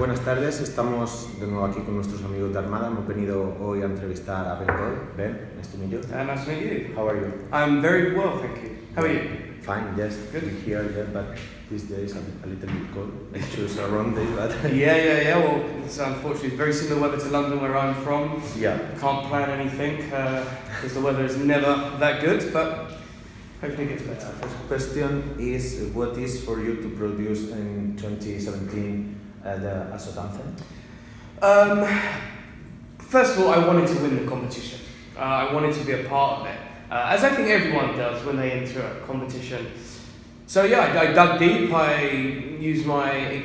Buenas tardes, estamos de nuevo aquí con nuestros amigos de Armada. Hemos venido hoy a entrevistar a Ben Cole. Ben, nice to meet you. Nice to meet you. How are you? I'm very well, thank you. How are you? Fine, yes. Good. Here, yeah, but these days a little bit cold. I choose a wrong day, but... Yeah. Well, it's unfortunately very similar weather to London where I'm from. Yeah. Can't plan anything because the weather is never that good, but hopefully it gets better. First question is, what is for you to produce in 2017 as a anthem? First of all, I wanted to win the competition. I wanted to be a part of it, as I think everyone does when they enter a competition. So yeah, I dug deep. I used my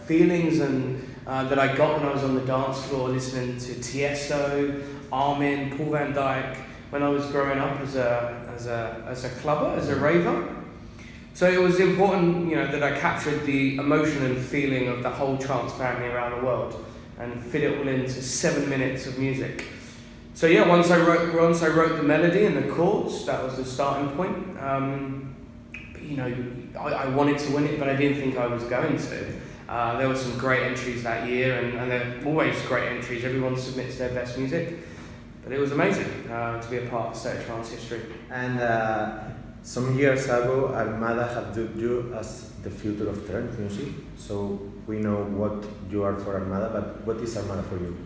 feelings and that I got when I was on the dance floor, listening to Tiesto, Armin, Paul van Dyk, when I was growing up as a clubber, as a raver. So it was important, that I captured the emotion and feeling of the whole trance family around the world and fit it all into 7 minutes of music. So yeah, once I wrote the melody and the chords, that was the starting point. I wanted to win it, but I didn't think I was going to. There were some great entries that year, and there are always great entries. Everyone submits their best music, but it was amazing to be a part of State of Trance history. And some years ago, Armada have dubbed you as the future of trance music. So we know what you are for Armada, but what is Armada for you?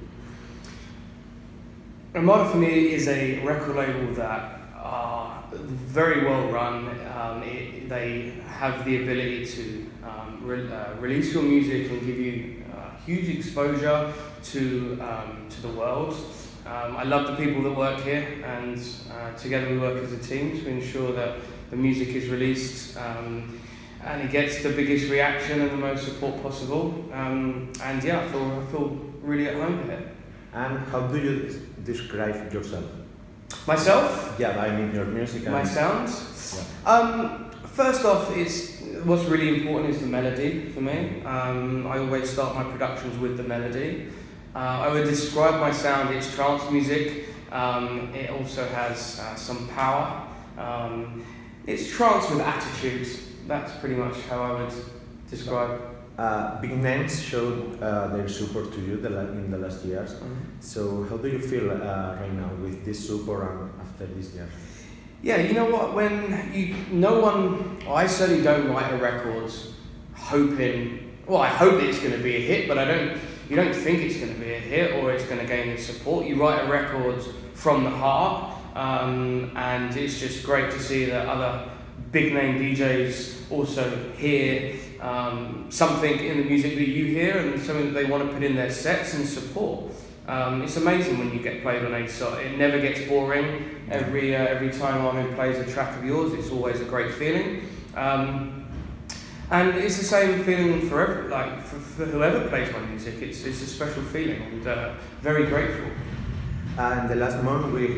Armada for me is a record label that are very well run. They have the ability to release your music and give you huge exposure to the world. I love the people that work here, and together we work as a team to ensure that the music is released and it gets the biggest reaction and the most support possible. I feel really at home here. And how do you describe yourself? Myself? Yeah, I mean your music and... My sound? Yeah. First off, what's really important is the melody for me. I always start my productions with the melody. I would describe my sound, it's trance music. It also has some power. It's trance with attitude. That's pretty much how I would describe. Big names showed their support to you in the last years. Mm-hmm. So how do you feel right now with this support and after this year? Yeah, you know what? I certainly don't write a record hoping. Well, I hope it's going to be a hit, but you don't think it's going to be a hit or it's going to gain the support. You write a record from the heart, and it's just great to see that other big name DJs also hear something in the music that you hear and something that they want to put in their sets and support. It's amazing when you get played on ASOT. It never gets boring. Every time Armin plays a track of yours, it's always a great feeling. And it's the same feeling for whoever plays my music. It's a special feeling, and very grateful. In the last month, we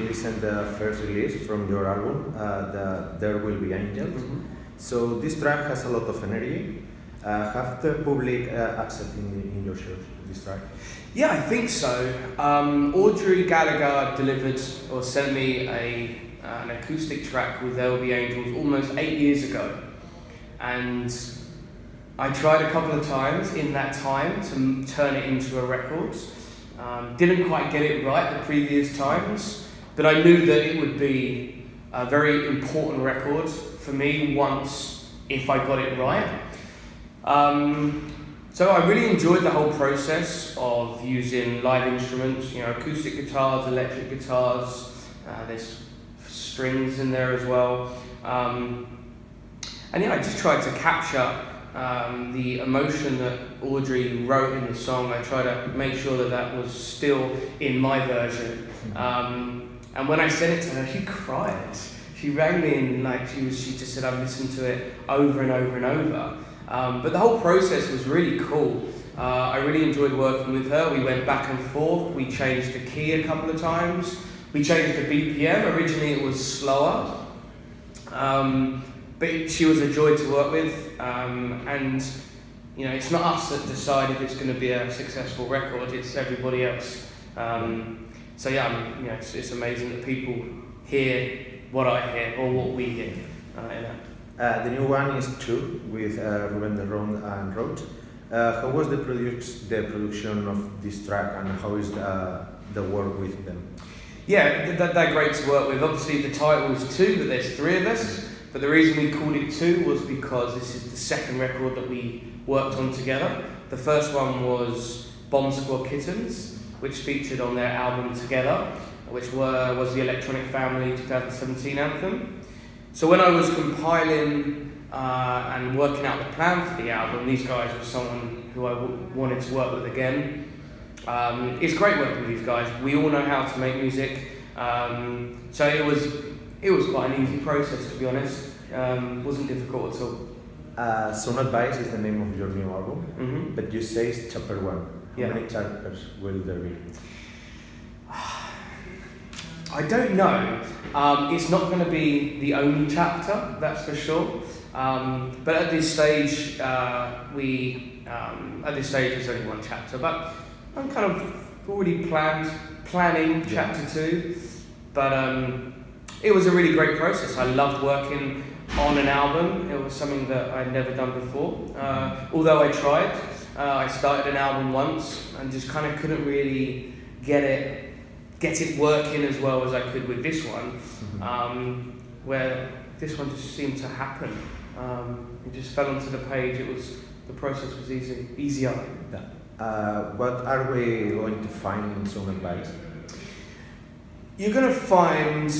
listened to the first release from your album, There Will Be Angels. Mm-hmm. So this track has a lot of energy. Have the public accepted in your shows this track? Yeah, I think so. Audrey Gallagher delivered or sent me an acoustic track with There Will Be Angels almost 8 years ago. And I tried a couple of times in that time to turn it into a record. Didn't quite get it right the previous times, but I knew that it would be a very important record for me if I got it right. So I really enjoyed the whole process of using live instruments, acoustic guitars, electric guitars, there's strings in there as well. I just tried to capture the emotion that Audrey wrote in the song. I tried to make sure that was still in my version. And when I sent it to her, she cried. She rang me and she just said I've listened to it over and over and over. But the whole process was really cool. I really enjoyed working with her. We went back and forth. We changed the key a couple of times. We changed the BPM. Originally it was slower. But she was a joy to work with, and it's not us that decide if it's going to be a successful record. It's everybody else. It's amazing that people hear what I hear or what we hear. The new one is Two with Ruben de Ronde and Roach. How was the production of this track, and how is the work with them? Yeah, they're great to work with. Obviously, the title is two, but there's three of us. But the reason we called it two was because this is the second record that we worked on together. The first one was Bomb Squad Kittens, which featured on their album Together, which was the Electronic Family 2017 anthem. So when I was compiling and working out the plan for the album, these guys were someone who I wanted to work with again. It's great working with these guys. We all know how to make music, so it was quite an easy process, to be honest. Wasn't difficult at all. Some Advice is the name of your new album, but you say it's chapter 1. How many chapters will there be? I don't know. It's not going to be the only chapter, that's for sure. But at this stage, there's only one chapter. But I'm kind of already planning chapter 2. But it was a really great process. I loved working on an album. It was something that I'd never done before. Although I tried. I started an album once and just kind of couldn't really get it working as well as I could with this one. Where this one just seemed to happen. It just fell onto the page. The process was easier. What are we going to find in Some Advice? You're going to find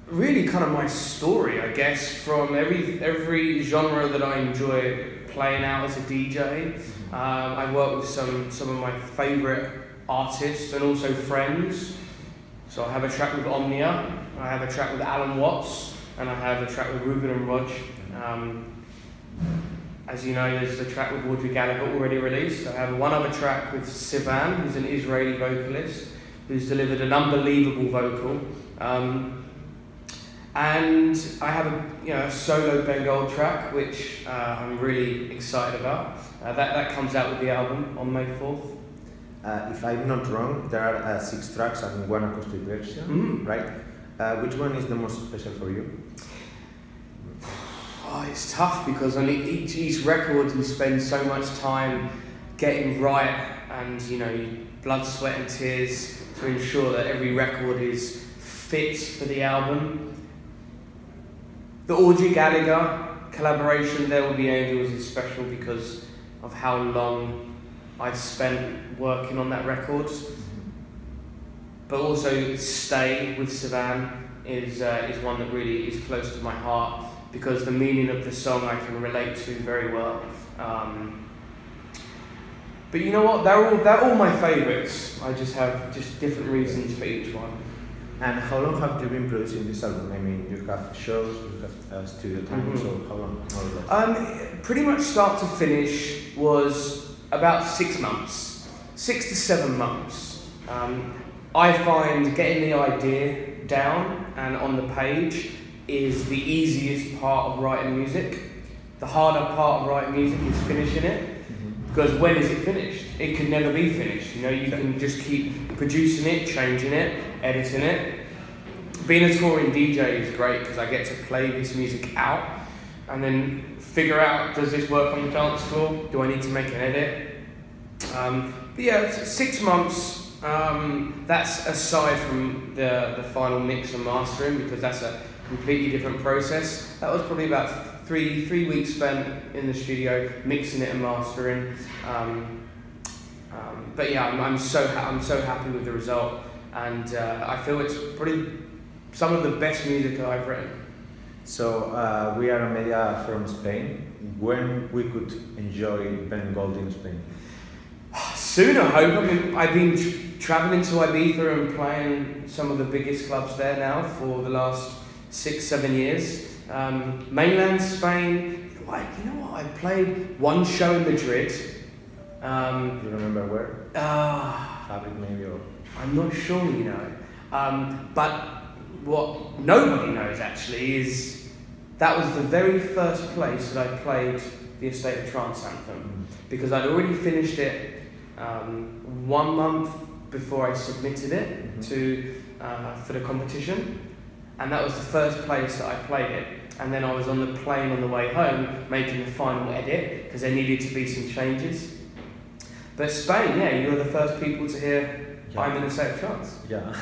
really kind of my story, I guess, from every genre that I enjoy playing out as a DJ. I work with some of my favourite artists and also friends. So I have a track with Omnia, I have a track with Alan Watts, and I have a track with Ruben and Rog. As you know, there's the track with Audrey Gallagher already released. I have one other track with Sivan, who's an Israeli vocalist, who's delivered an unbelievable vocal. And I have a solo Bengal track, which I'm really excited about. That comes out with the album on May 4th. If I'm not wrong, there are 6 tracks and 1 acoustic version, right? Which one is the most special for you? Oh, it's tough because on each record you spend so much time getting right, and blood, sweat and tears to ensure that every record is fit for the album. The Audrey Gallagher collaboration, There Will Be Angels, is special because of how long I've spent working on that record. But also Stay with Sivan is one that really is close to my heart because the meaning of the song I can relate to very well. But you know what? They're all my favourites. I just have different reasons for each one. And how long have you been producing this album? I mean, you have shows, you have studio time, so how long? Pretty much start to finish was about 6 months, 6 to 7 months. I find getting the idea down and on the page is the easiest part of writing music. The harder part of writing music is finishing it. Because when is it finished? It can never be finished. You can just keep producing it, changing it, editing it. Being a touring DJ is great because I get to play this music out and then figure out, does this work on the dance floor? Do I need to make an edit? But yeah, it's 6 months. That's aside from the final mix and mastering because that's a completely different process. That was probably about 3 weeks spent in the studio mixing it and mastering. But yeah, I'm so happy with the result, and I feel it's probably some of the best music that I've written. So we are a media from Spain. When we could enjoy Ben Gold in Spain? Soon, I hope. I've been traveling to Ibiza and playing some of the biggest clubs there now for the last 6-7 years. Mainland Spain, you know what? I played one show in Madrid. Do you remember where? Fabric maybe, or? I'm not sure, but what nobody knows actually is that was the very first place that I played the Estate of Trance anthem because I'd already finished it 1 month before I submitted it for the competition, and that was the first place that I played it. and then I was on the plane on the way home making the final edit because there needed to be some changes. But Spain, yeah, you were the first people to hear I'm in a state of trance. Yeah.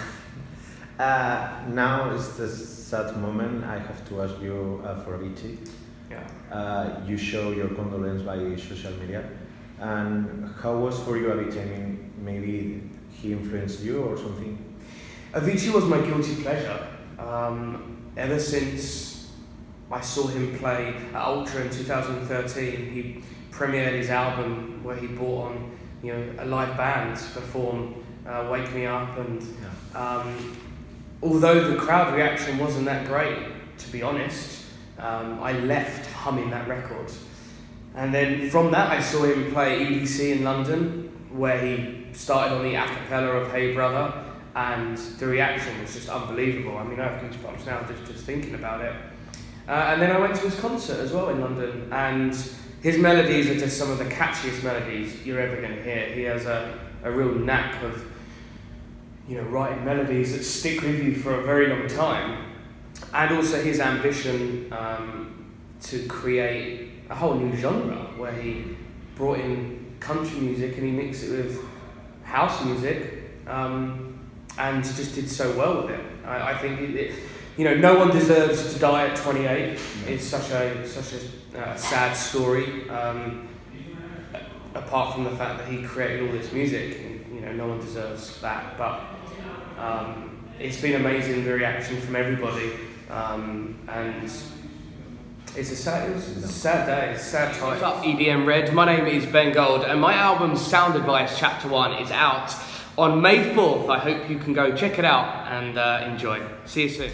Now is the sad moment. I have to ask you for Avicii. Yeah. You show your condolence by social media. And how was for you Avicii? I mean, maybe he influenced you or something? Avicii was my guilty pleasure. Ever since I saw him play at Ultra in 2013, he premiered his album where he brought on, you know, a live band to perform Wake Me Up, and although the crowd reaction wasn't that great, to be honest, I left humming that record. And then from that I saw him play EDC in London, where he started on the a cappella of Hey Brother, and the reaction was just unbelievable. I mean, I have goosebumps now just thinking about it. And then I went to his concert as well in London, and his melodies are just some of the catchiest melodies you're ever going to hear. He has a real knack of, you know, writing melodies that stick with you for a very long time, and also his ambition to create a whole new genre where he brought in country music and he mixed it with house music, and just did so well with it. I think you know, no one deserves to die at 28. It's such a sad story. Apart from the fact that he created all this music, you know, no one deserves that. But it's been amazing, the reaction from everybody, and it's a sad day, it's a sad time. What's up, EDMred? My name is Ben Gold, and my album Sound Advice Chapter 1 is out on May 4th. I hope you can go check it out and enjoy. See you soon.